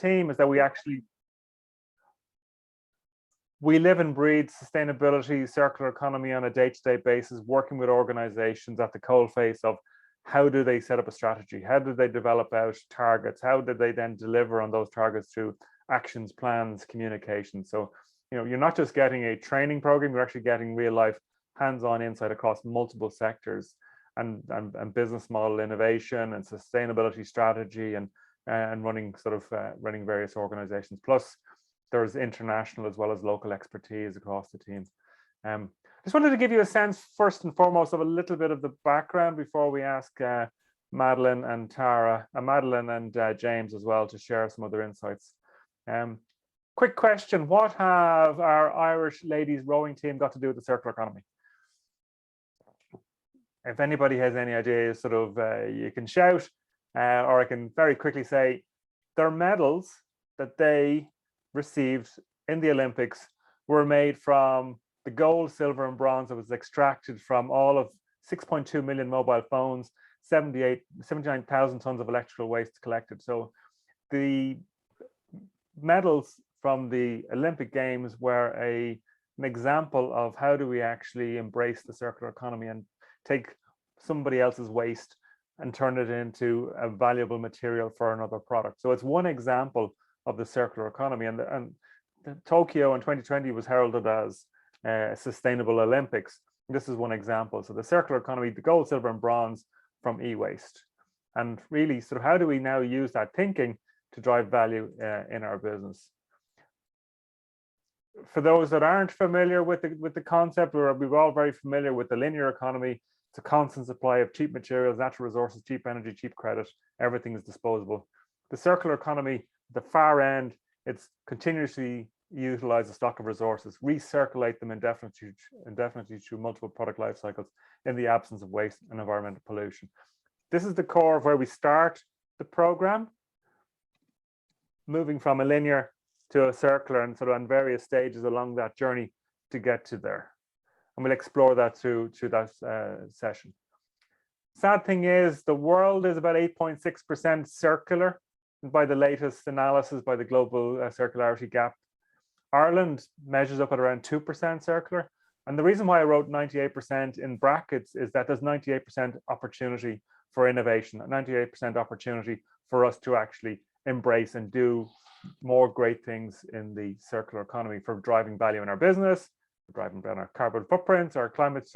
team is that we live and breathe sustainability, circular economy on a day-to-day basis, working with organizations at the coalface of how do they set up a strategy? How do they develop out targets? How do they then deliver on those targets through actions, plans, communication? So, you're not just getting a training program, you're actually getting real life hands-on insight across multiple sectors and business model innovation and sustainability strategy and running running various organizations. Plus, there's international as well as local expertise across the team. Just wanted to give you a sense, first and foremost, of a little bit of the background before we ask Madeline and Tara, Madeline and James as well, to share some other insights. Quick question: what have our Irish ladies rowing team got to do with the circular economy? If anybody has any ideas, you can shout, or I can very quickly say their medals that they received in the Olympics were made from the gold, silver, and bronze that was extracted from all of 6.2 million mobile phones, 79,000 tons of electrical waste collected. So the medals from the Olympic Games were an example of how do we actually embrace the circular economy and take somebody else's waste and turn it into a valuable material for another product. So it's one example of the circular economy, and Tokyo in 2020 was heralded as sustainable Olympics. This is one example. So the circular economy, the gold, silver, and bronze from e-waste, and really how do we now use that thinking to drive value in our business. For those that aren't familiar with the concept, we're all very familiar with the linear economy. It's a constant supply of cheap materials, natural resources, cheap energy, cheap credit. Everything is disposable. The circular economy, the far end, it's continuously utilize a stock of resources, recirculate them indefinitely through multiple product life cycles in the absence of waste and environmental pollution. This is the core of where we start the program, moving from a linear to a circular, and on various stages along that journey to get to there. And we'll explore that through that session. Sad thing is, the world is about 8.6% circular by the latest analysis by the Global Circularity Gap. Ireland measures up at around 2% circular. And the reason why I wrote 98% in brackets is that there's 98% opportunity for innovation, 98% opportunity for us to actually embrace and do more great things in the circular economy for driving value in our business, for driving down our carbon footprints, our climate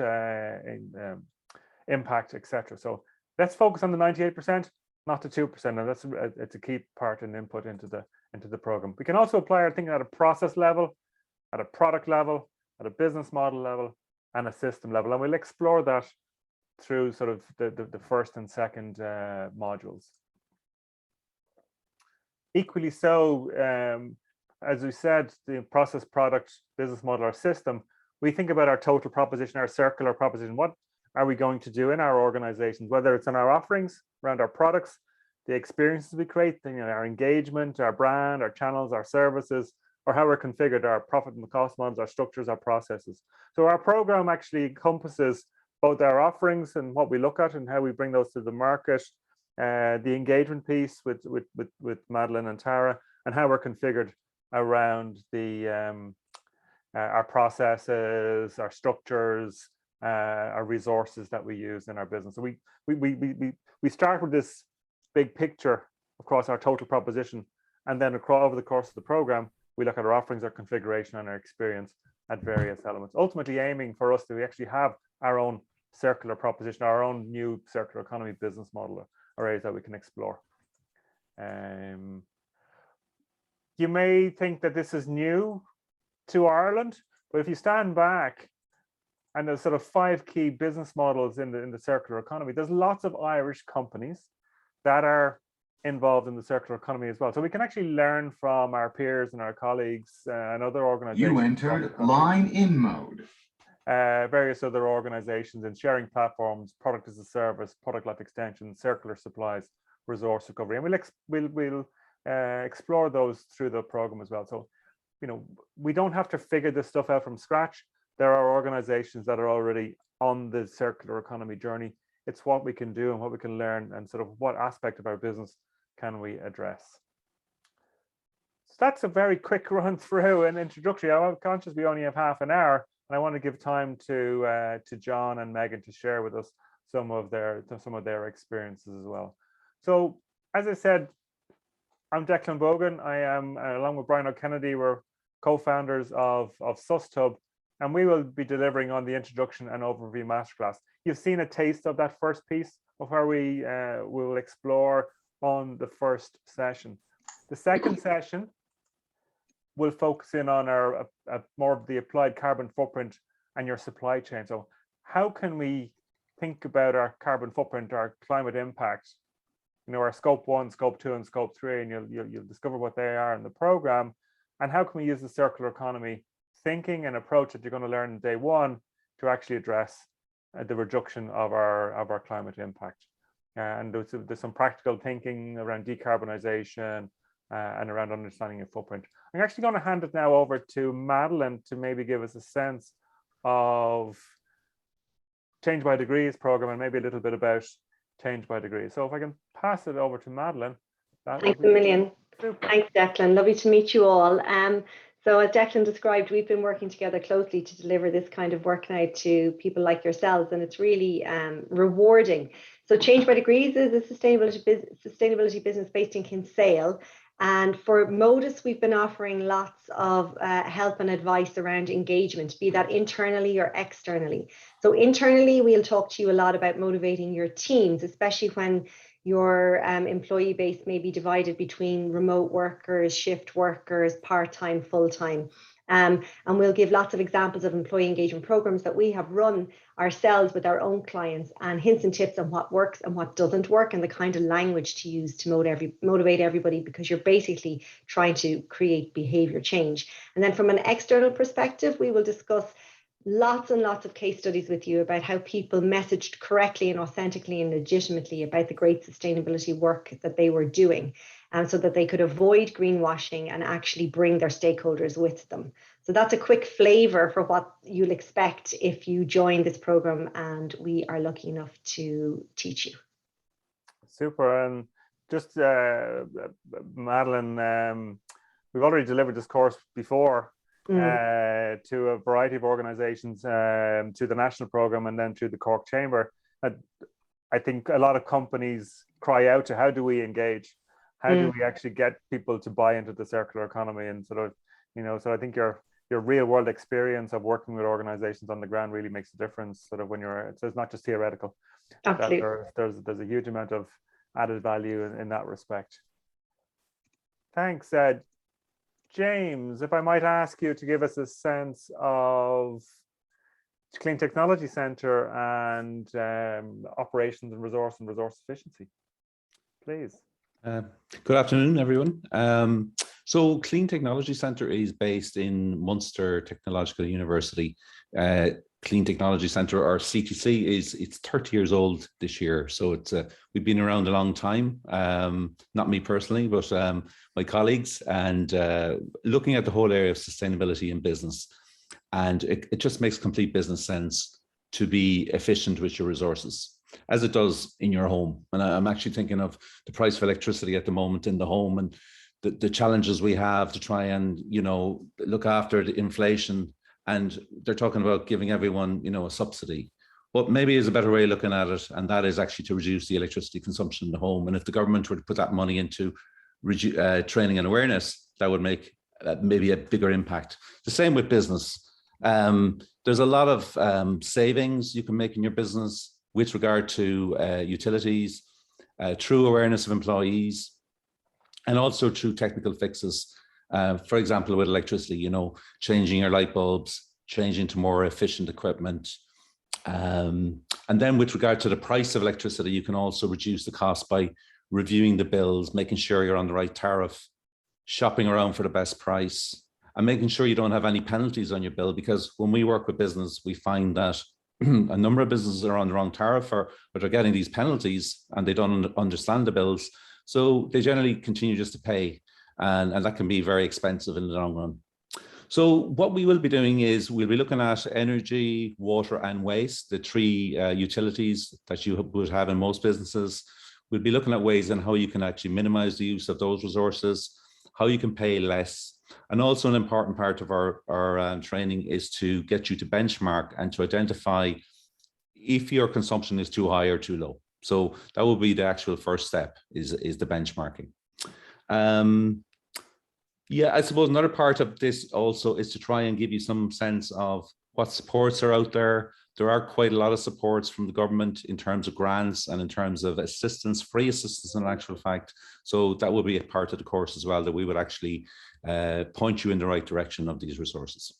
impact, etc. So let's focus on the 98%, not the 2%, and it's a key part and input into the program. We can also apply our thinking at a process level, at a product level, at a business model level, and a system level, and we'll explore that through the first and second modules. Equally so, as we said, the process, product, business model, or system, we think about our total proposition, our circular proposition. What are we going to do in our organizations, whether it's in our offerings, around our products, the experiences we create, our engagement, our brand, our channels, our services, or how we're configured, our profit and cost models, our structures, our processes. So our program actually encompasses both our offerings and what we look at and how we bring those to the market, the engagement piece with Madeline and Tara, and how we're configured around our processes, our structures, our resources that we use in our business. So we start with this big picture across our total proposition, and then over the course of the program, we look at our offerings, our configuration, and our experience at various elements, ultimately aiming for us to actually have our own circular proposition, our own new circular economy business model, or areas that we can explore. You may think that this is new to Ireland, but if you stand back, and there's 5 key business models in the circular economy, there's lots of Irish companies that are involved in the circular economy as well. So we can actually learn from our peers and our colleagues and other organizations. You entered line in mode. Various other organizations in sharing platforms, product as a service, product life extension, circular supplies, resource recovery, and we'll explore those through the program as well. So, we don't have to figure this stuff out from scratch. There are organizations that are already on the circular economy journey. It's what we can do and what we can learn, and what aspect of our business can we address. So that's a very quick run through and introductory. I'm conscious we only have half an hour, and I want to give time to John and Megan to share with us some of their experiences as well. So, as I said, I'm Declan Bogan. I am, along with Brian O'Kennedy, we're co-founders of SUSTUB, and we will be delivering on the introduction and overview masterclass. You've seen a taste of that first piece of where we will explore on the first session. The second session will focus in on our more of the applied carbon footprint and your supply chain. So how can we think about our carbon footprint, our climate impact, our scope 1, scope 2, and scope 3, and you'll discover what they are in the program, and how can we use the circular economy thinking and approach that you're going to learn in day 1 to actually address the reduction of our climate impact. And there's some practical thinking around decarbonization and around understanding your footprint. I'm actually going to hand it now over to Madeline to maybe give us a sense of Change by Degrees program and maybe a little bit about Change by Degrees. So if I can pass it over to Madeline. Thanks a million. Super. Thanks, Declan. Lovely to meet you all. So as Declan described, we've been working together closely to deliver this kind of work now to people like yourselves, and it's really rewarding. So Change by Degrees is a sustainability business based in Kinsale. And for MODOS, we've been offering lots of help and advice around engagement, be that internally or externally. So internally, we'll talk to you a lot about motivating your teams, especially when your employee base may be divided between remote workers, shift workers, part-time, full-time. And we'll give lots of examples of employee engagement programs that we have run ourselves with our own clients, and hints and tips on what works and what doesn't work, and the kind of language to use to motivate everybody, because you're basically trying to create behavior change. And then from an external perspective, we will discuss lots and lots of case studies with you about how people messaged correctly and authentically and legitimately about the great sustainability work that they were doing, and so that they could avoid greenwashing and actually bring their stakeholders with them. So that's a quick flavor for what you'll expect if you join this program, and we are lucky enough to teach you. Super. And just Madeline, we've already delivered this course before to a variety of organizations, to the national program and then to the Cork Chamber. I think a lot of companies cry out to how do we engage? How do we actually get people to buy into the circular economy? And sort of, so I think your real world experience of working with organizations on the ground really makes a difference. Sort of when so it's not just theoretical. Absolutely. There's a huge amount of added value in that respect. Thanks, James. If I might ask you to give us a sense of Clean Technology Centre and operations and resource efficiency, please. Good afternoon, everyone. So Clean Technology Centre is based in Munster Technological University. Clean Technology Centre, or CTC, it's 30 years old this year. So we've been around a long time. Not me personally, but my colleagues, and looking at the whole area of sustainability in business. And it just makes complete business sense to be efficient with your resources, as it does in your home. And I'm actually thinking of the price of electricity at the moment in the home, and the challenges we have to try and, look after the inflation. And they're talking about giving everyone, a subsidy. What maybe is a better way of looking at it, and that is actually to reduce the electricity consumption in the home. And if the government were to put that money into training and awareness, that would make maybe a bigger impact. The same with business. There's a lot of savings you can make in your business with regard to utilities, through awareness of employees, and also through technical fixes. For example, with electricity, changing your light bulbs, changing to more efficient equipment. And then with regard to the price of electricity, you can also reduce the cost by reviewing the bills, making sure you're on the right tariff, shopping around for the best price, and making sure you don't have any penalties on your bill. Because when we work with business, we find that a number of businesses are on the wrong tariff, or they're getting these penalties and they don't understand the bills. So they generally continue just to pay. And that can be very expensive in the long run. So what we will be doing is we'll be looking at energy, water, and waste, the three utilities that you would have in most businesses. We'll be looking at ways on how you can actually minimize the use of those resources. how you can pay less. And also an important part of our training is to get you to benchmark and to identify if your consumption is too high or too low. So that will be the actual first step, is the benchmarking. Yeah, I suppose another part of this also is to try and give you some sense of what supports are out there. There are quite a lot of supports from the government in terms of grants and in terms of assistance, free assistance in actual fact. So that will be a part of the course as well, that we would actually point you in the right direction of these resources.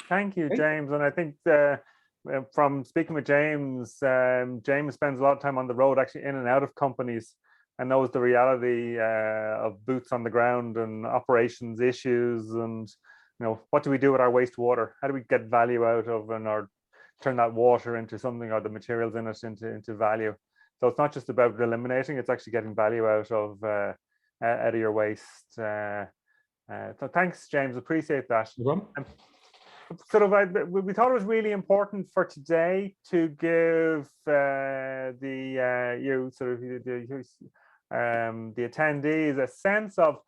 Thank you, James. And I think from speaking with James, James spends a lot of time on the road, actually in and out of companies, and knows the reality of boots on the ground and operations issues, and what do we do with our wastewater? How do we get value out of or turn that water into something, or the materials in it into value? So it's not just about eliminating; it's actually getting value out of your waste. So thanks, James. Appreciate that. No problem. We thought it was really important for today to give the attendees a sense of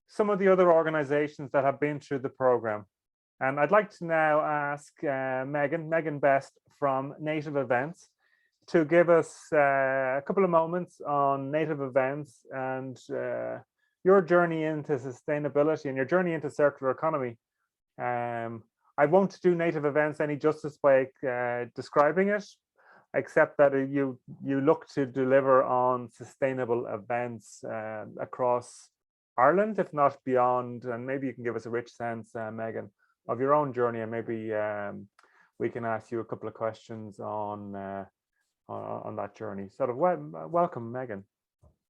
some of the other organizations that have been through the program. And I'd like to now ask Megan Best from Native Events to give us a couple of moments on Native Events and your journey into sustainability and your journey into circular economy. I won't do Native Events any justice by describing it, except that you look to deliver on sustainable events across Ireland, if not beyond. And maybe you can give us a rich sense, Megan, of your own journey, and maybe we can ask you a couple of questions on that journey. Sort of welcome, Megan.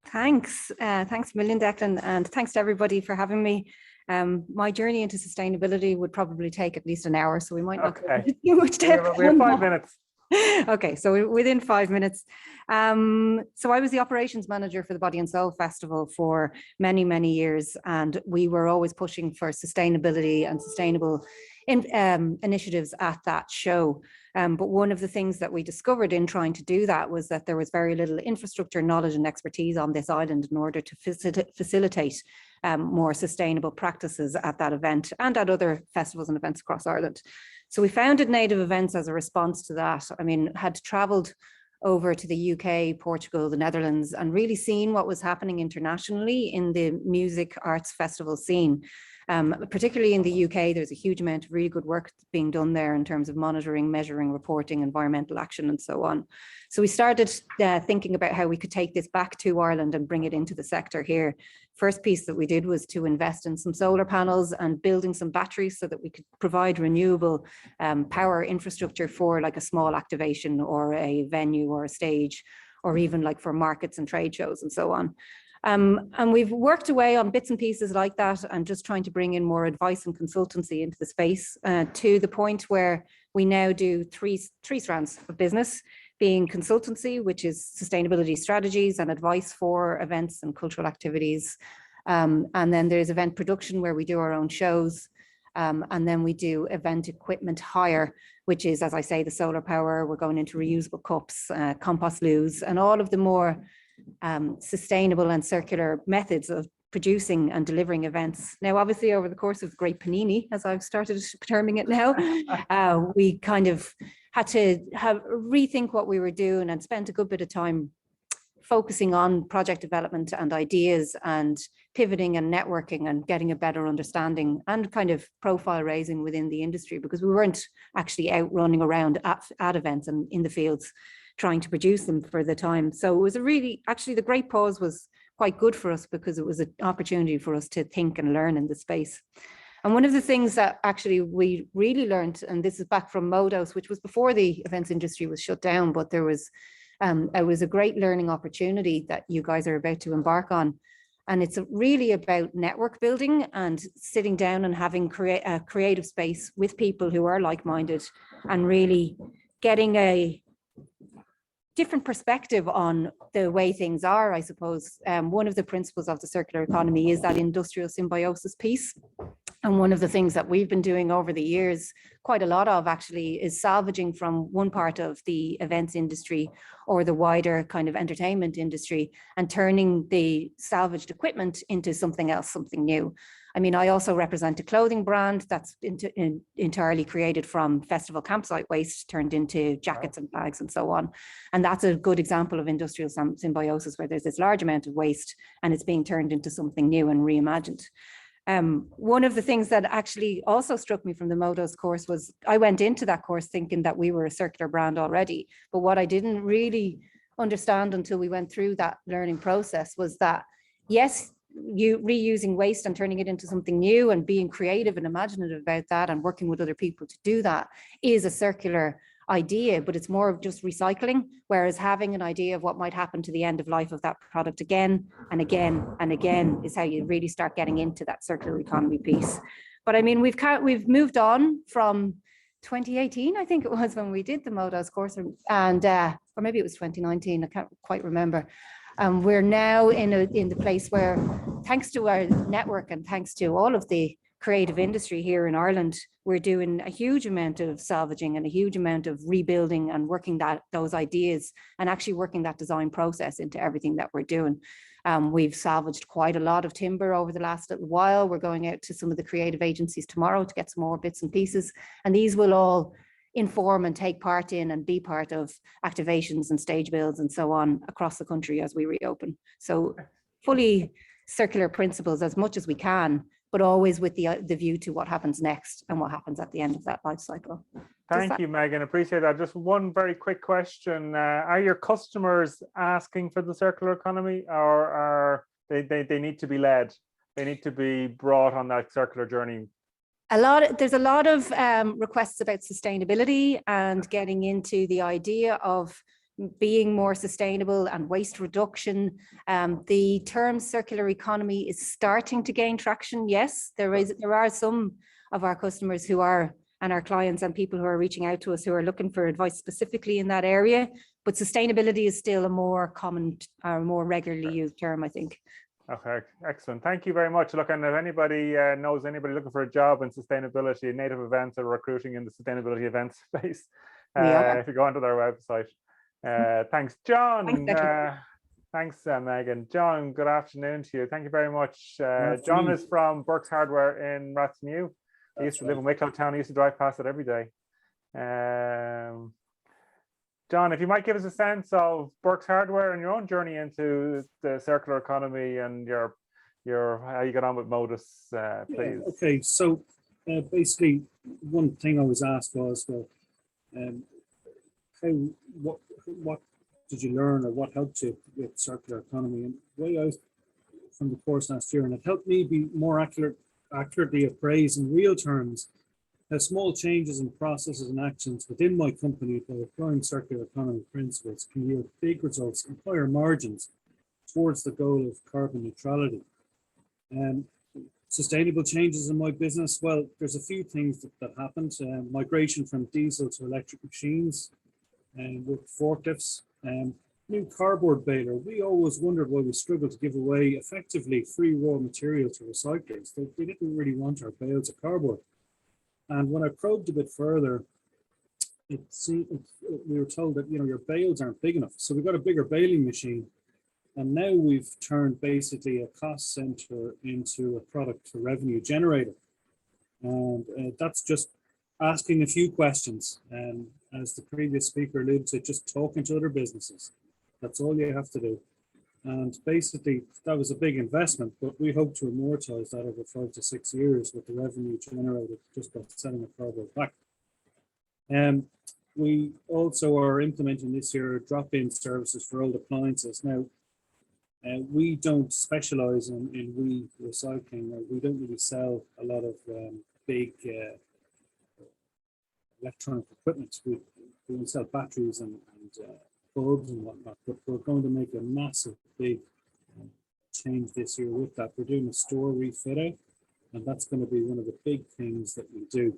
Thanks a million, Declan, and thanks to everybody for having me. My journey into sustainability would probably take at least an hour, so we might not go into too much depth. We have 5 minutes. Okay, so within 5 minutes. So I was the operations manager for the Body and Soul Festival for many years, and we were always pushing for sustainability and sustainable initiatives at that show. But one of the things that we discovered in trying to do that was that there was very little infrastructure, knowledge and expertise on this island in order to facilitate more sustainable practices at that event and at other festivals and events across Ireland. So we founded Native Events as a response to that. I mean, had traveled over to the UK, Portugal, the Netherlands, and really seen what was happening internationally in the music arts festival scene. Particularly in the UK, there's a huge amount of really good work being done there in terms of monitoring, measuring, reporting, environmental action, and so on. So we started thinking about how we could take this back to Ireland and bring it into the sector here. First piece that we did was to invest in some solar panels and building some batteries so that we could provide renewable power infrastructure for like a small activation or a venue or a stage, or even like for markets and trade shows and so on. And we've worked away on bits and pieces like that and just trying to bring in more advice and consultancy into the space to the point where we now do three strands of business, being consultancy, which is sustainability strategies and advice for events and cultural activities. And then there's event production where we do our own shows. And then we do event equipment hire, which is, as I say, the solar power. We're going into reusable cups, compost loos, and all of the more sustainable and circular methods of producing and delivering events. Now, obviously, over the course of Great Panini, as I've started terming it now, we kind of had to rethink what we were doing and spent a good bit of time focusing on project development and ideas and pivoting and networking and getting a better understanding and kind of profile raising within the industry, because we weren't actually out running around at events and in the fields trying to produce them for the time. So it was actually the Great Pause was quite good for us because it was an opportunity for us to think and learn in the space. And one of the things that actually we really learned, and this is back from MODOS, which was before the events industry was shut down, but it was a great learning opportunity that you guys are about to embark on. And it's really about network building and sitting down and having a creative space with people who are like-minded and really getting a different perspective on the way things are, I suppose. One of the principles of the circular economy is that industrial symbiosis piece. And one of the things that we've been doing over the years, quite a lot of actually, is salvaging from one part of the events industry or the wider kind of entertainment industry and turning the salvaged equipment into something else, something new. I mean, I also represent a clothing brand that's entirely created from festival campsite waste turned into jackets and bags and so on. And that's a good example of industrial symbiosis, where there's this large amount of waste and it's being turned into something new and reimagined. One of the things that actually also struck me from the MODOS course was I went into that course thinking that we were a circular brand already. But what I didn't really understand until we went through that learning process was that, yes, you reusing waste and turning it into something new and being creative and imaginative about that and working with other people to do that is a circular idea, but it's more of just recycling, whereas having an idea of what might happen to the end of life of that product again and again and again is how you really start getting into that circular economy piece. But I mean, we've moved on from 2018, I think it was, when we did the MODOS course, and or maybe it was 2019, I can't quite remember. We're now in the place where, thanks to our network and thanks to all of the creative industry here in Ireland, we're doing a huge amount of salvaging and a huge amount of rebuilding and working those ideas and actually working that design process into everything that we're doing. We've salvaged quite a lot of timber over the last little while. We're going out to some of the creative agencies tomorrow to get some more bits and pieces, and these will all inform and take part in and be part of activations and stage builds and so on across the country as we reopen. So fully circular principles as much as we can, but always with the view to what happens next and what happens at the end of that life cycle. Thank you, Megan. Appreciate that. Just one very quick question. Are your customers asking for the circular economy, or are they need to be led? They need to be brought on that circular journey? There's a lot of requests about sustainability and getting into the idea of being more sustainable and waste reduction. The term circular economy is starting to gain traction. Yes, there are some of our customers who are, and our clients and people who are reaching out to us who are looking for advice specifically in that area, but sustainability is still a more common or more regularly used term, I think. Okay, excellent. Thank you very much. Look, and if anybody knows anybody looking for a job in sustainability, Native Events are recruiting in the sustainability events space. If you go onto their website. Thanks, John. Thanks, Megan. John, good afternoon to you. Thank you very much. John is from Burke's Hardware in Rathnew. I used to live in Wicklow Town. I used to drive past it every day. John, if you might give us a sense of Burke's Hardware and your own journey into the circular economy and your how you got on with MODOS, please. Yeah, okay, so basically, one thing I was asked was, well, what did you learn, or what helped you with circular economy? And the way I was from the course last year, and it helped me be more accurately appraise in real terms how small changes in processes and actions within my company by applying circular economy principles can yield big results and higher margins towards the goal of carbon neutrality. Sustainable changes in my business, well, there's a few things that happened. Migration from diesel to electric machines with forklifts. New cardboard baler. We always wondered why we struggled to give away effectively free raw material to recyclers. They didn't really want our bales of cardboard. And when I probed a bit further, we were told that, you know, your bales aren't big enough. So we got a bigger baling machine. And now we've turned basically a cost center into a product revenue generator. And that's just asking a few questions. And as the previous speaker alluded to, just talking to other businesses. That's all you have to do. And basically, that was a big investment, but we hope to amortize that over 5 to 6 years with the revenue generated just by selling a cardboard back. We also are implementing this year drop-in services for old appliances. Now, we don't specialize in recycling, or we don't really sell a lot of big electronic equipment. We sell batteries and bulbs and whatnot, but we're going to make a massive big change this year with that. We're doing a store refit out, and that's going to be one of the big things that we do.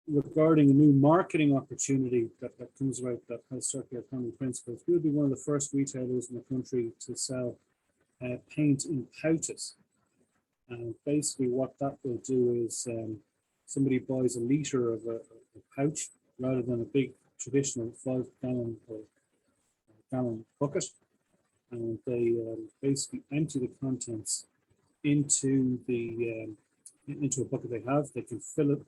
Regarding a new marketing opportunity that comes about that has circular economy principles, we'll be one of the first retailers in the country to sell paint in pouches. And basically what that will do is somebody buys a litre of a pouch rather than a big traditional 5-gallon or gallon bucket, and they basically empty the contents into a bucket they have. They can fill it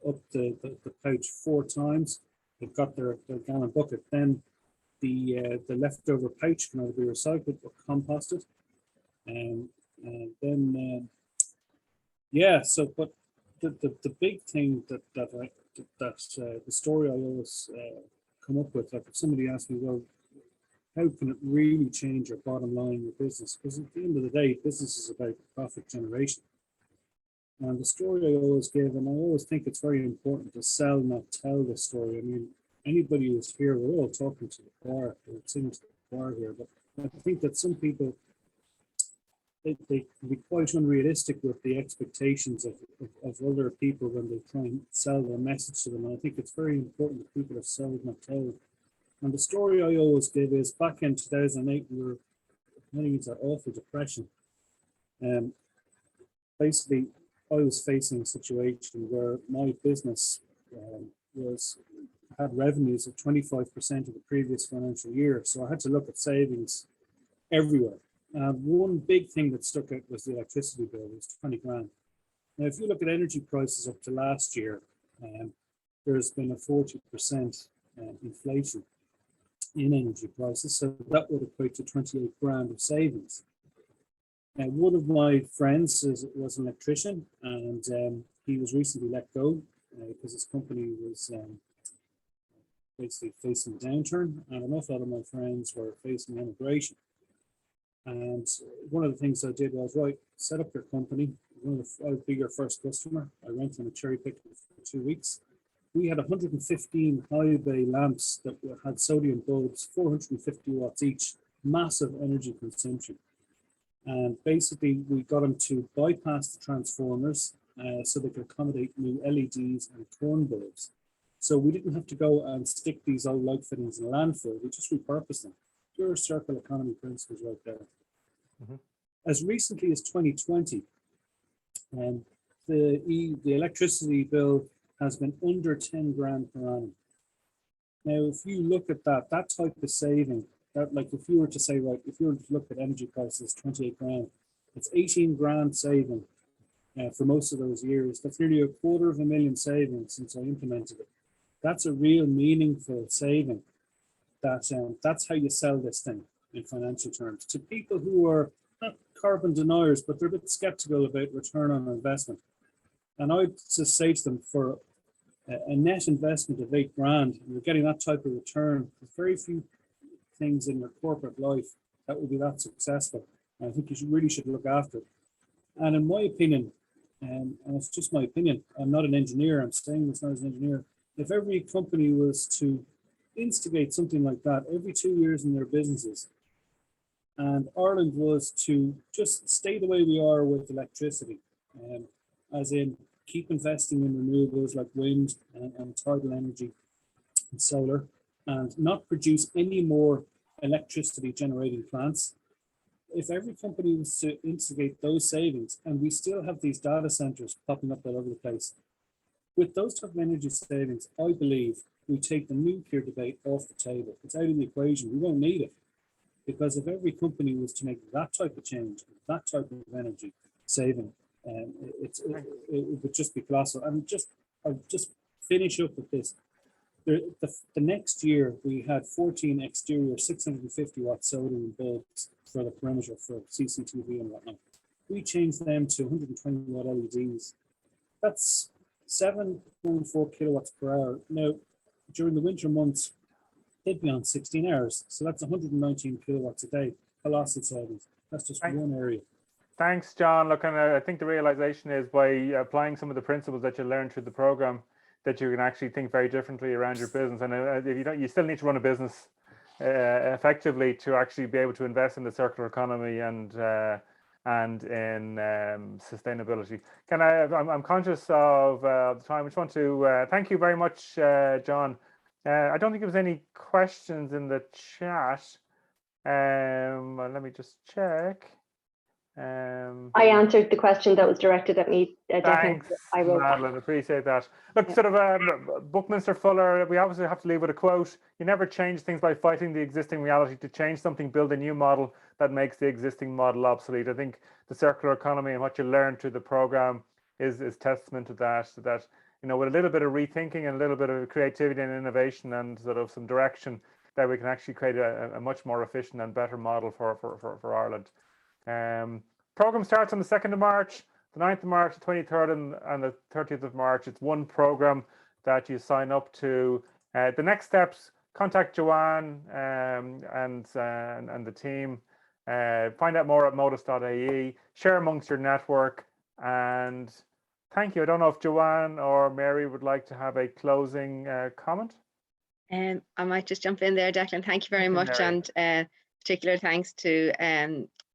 up the pouch 4 times. They've got their gallon bucket. Then the leftover pouch can either be recycled or composted. And then yeah. So, but the big thing that the story I always come up with, like if somebody asks me, well, how can it really change your bottom line, your business? Because at the end of the day, business is about profit generation. And the story I always give, and I always think it's very important to sell, not tell the story. I mean, anybody who's here, we're all talking to the choir, we're singing to the choir here, but I think that some people, they can be quite unrealistic with the expectations of other people when they try and sell their message to them. And I think it's very important that people are sold, not told. And the story I always give is back in 2008, we were heading into awful depression. Basically, I was facing a situation where my business had revenues of 25% of the previous financial year. So I had to look at savings everywhere. One big thing that stuck out was the electricity bill. It was 20 grand. Now, if you look at energy prices up to last year, there's been a 40% inflation in energy prices. So that would equate to 28 grand of savings. Now, one of my friends was an electrician, and he was recently let go because his company was basically facing a downturn, and an awful lot of my friends were facing emigration. And one of the things I did was, right, set up your company. I'll be your first customer. I went on a cherry pick for 2 weeks. We had 115 high bay lamps that had sodium bulbs, 450 watts each, massive energy consumption. And basically, we got them to bypass the transformers so they could accommodate new LEDs and corn bulbs. So we didn't have to go and stick these old light fittings in a landfill. We just repurposed them. Pure circular economy principles right there. Mm-hmm. As recently as 2020, the electricity bill has been under 10 grand per annum. Now, if you look at that type of saving, that, like if you were to say, right, if you were to look at energy prices, 28 grand, it's 18 grand saving for most of those years. That's nearly $250,000 savings since I implemented it. That's a real meaningful saving. That's how you sell this thing in financial terms to people who are not carbon deniers, but they're a bit skeptical about return on investment. And I'd just say to them, for a net investment of 8 grand, and you're getting that type of return, there's very few things in your corporate life that will be that successful. And I think you really should look after it. And in my opinion, and it's just my opinion, I'm not an engineer, I'm saying this not as an engineer, if every company was to instigate something like that every 2 years in their businesses, and Ireland was to just stay the way we are with electricity, as in keep investing in renewables like wind and tidal energy and solar, and not produce any more electricity generating plants. If every company was to instigate those savings, and we still have these data centers popping up all over the place, with those type of energy savings, I believe we take the nuclear debate off the table. It's out of the equation. We won't need it. Because if every company was to make that type of change, that type of energy saving, it would just be colossal. And I'll just finish up with this. The next year, we had 14 exterior 650 watt sodium bulbs for the perimeter for CCTV and whatnot. We changed them to 120 watt LEDs. That's 7.4 kilowatts per hour. Now, during the winter months, they'd be on 16 hours. So that's 119 kilowatts a day. Colossal savings. That's just one area. Thanks, John. Look, and I think the realization is by applying some of the principles that you learned through the program, that you can actually think very differently around your business. And if you don't, you still need to run a business effectively to actually be able to invest in the circular economy and in sustainability. I'm conscious of the time. I just want to thank you very much, John. I don't think there was any questions in the chat. Let me just check. I answered the question that was directed at me. Thanks, I wrote that. Madeline. Appreciate that. Look, Yeah. sort of Buckminster Fuller, we obviously have to leave with a quote. You never change things by fighting the existing reality. To change something, build a new model that makes the existing model obsolete. I think the circular economy and what you learn through the program is testament to that. That, you know, with a little bit of rethinking and a little bit of creativity and innovation and sort of some direction, that we can actually create a much more efficient and better model for Ireland. Program starts on the 2nd of March, the 9th of March, the 23rd and the 30th of March. It's one program that you sign up to. The next steps, contact Joanne and the team. Find out more at modos.ie, share amongst your network, and thank you. I don't know if Joanne or Mary would like to have a closing comment. I might just jump in there, Declan. Thank you very much, Mary. and particular thanks to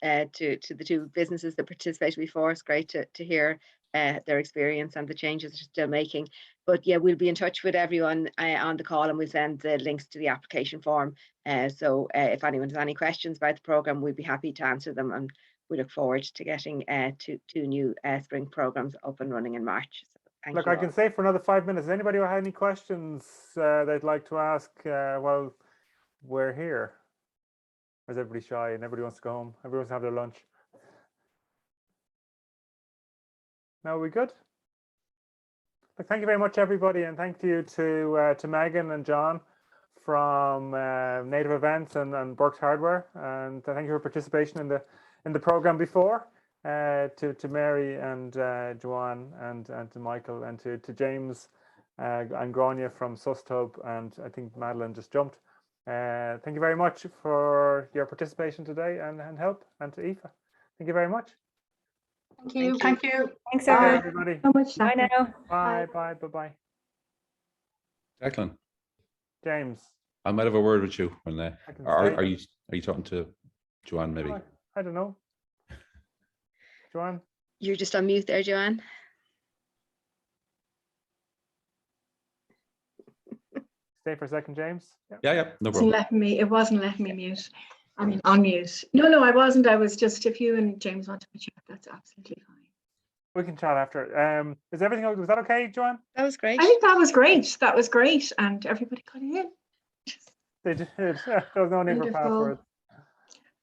the two businesses that participated before. It's great to hear their experience and the changes they're still making. But yeah, we'll be in touch with everyone on the call, and we'll send the links to the application form. So if anyone has any questions about the programme, we'd be happy to answer them, and we look forward to getting two new spring programmes up and running in March. So thank Look, you I all. can say for another 5 minutes, anybody who had any questions they'd like to ask while we're here? Or is everybody shy and everybody wants to go home? Everybody wants to have their lunch? No, are we good? Look, thank you very much, everybody, and thank you to Megan and John from Native Events and Burke's Hardware, and thank you for participation in the program before. To Mary and Joanne and to Michael and to James and Grania from SUSTUB, and I think Madeline just jumped. Thank you very much for your participation today and help, and to Aoife. Thank you very much. Thank you. Thank you. Thanks, Bye, everyone. everybody. So much. Bye now. Bye. Declan, James. I might have a word with you when I can are say- you talking to Joanne maybe? I don't know. Joanne? You're just on mute there, Joanne. Stay for a second, James. Yeah, no It problem. wasn't letting me mute. I mean, unmute. No, I wasn't. I was just, if you and James want to chat, that's absolutely fine. We can chat after. Is everything, was that okay, Joanne? That was great. I think that was great. That was great. And everybody got in. They did. There was no need for Wonderful. passwords.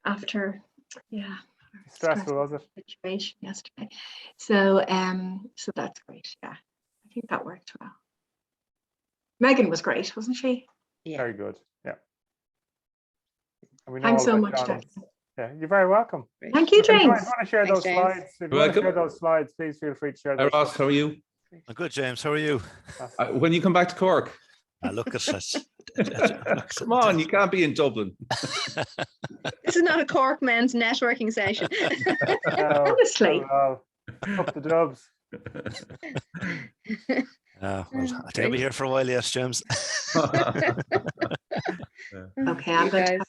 After, yeah. Stressful, was it? Situation yesterday. So that's great. Yeah. I think that worked well. Megan was great, wasn't she? Yeah. Very good. Yeah. And we know Thanks all so about much, John's. Declan. Yeah, you're very welcome. Great. Thank you, If you James. want to share Thanks, those James. slides, if you You're want to welcome. share those slides, please feel free to share Hi those. Ross, how are you? I'm good, James. How are you? When you come back to Cork? Look at us. Come on, you can't be in Dublin. This is not a Cork men's networking session. No, Honestly. not at all. Up the dubs. Well, I think I'll be here for a while, yes, James. Okay, I'm You going to guys. have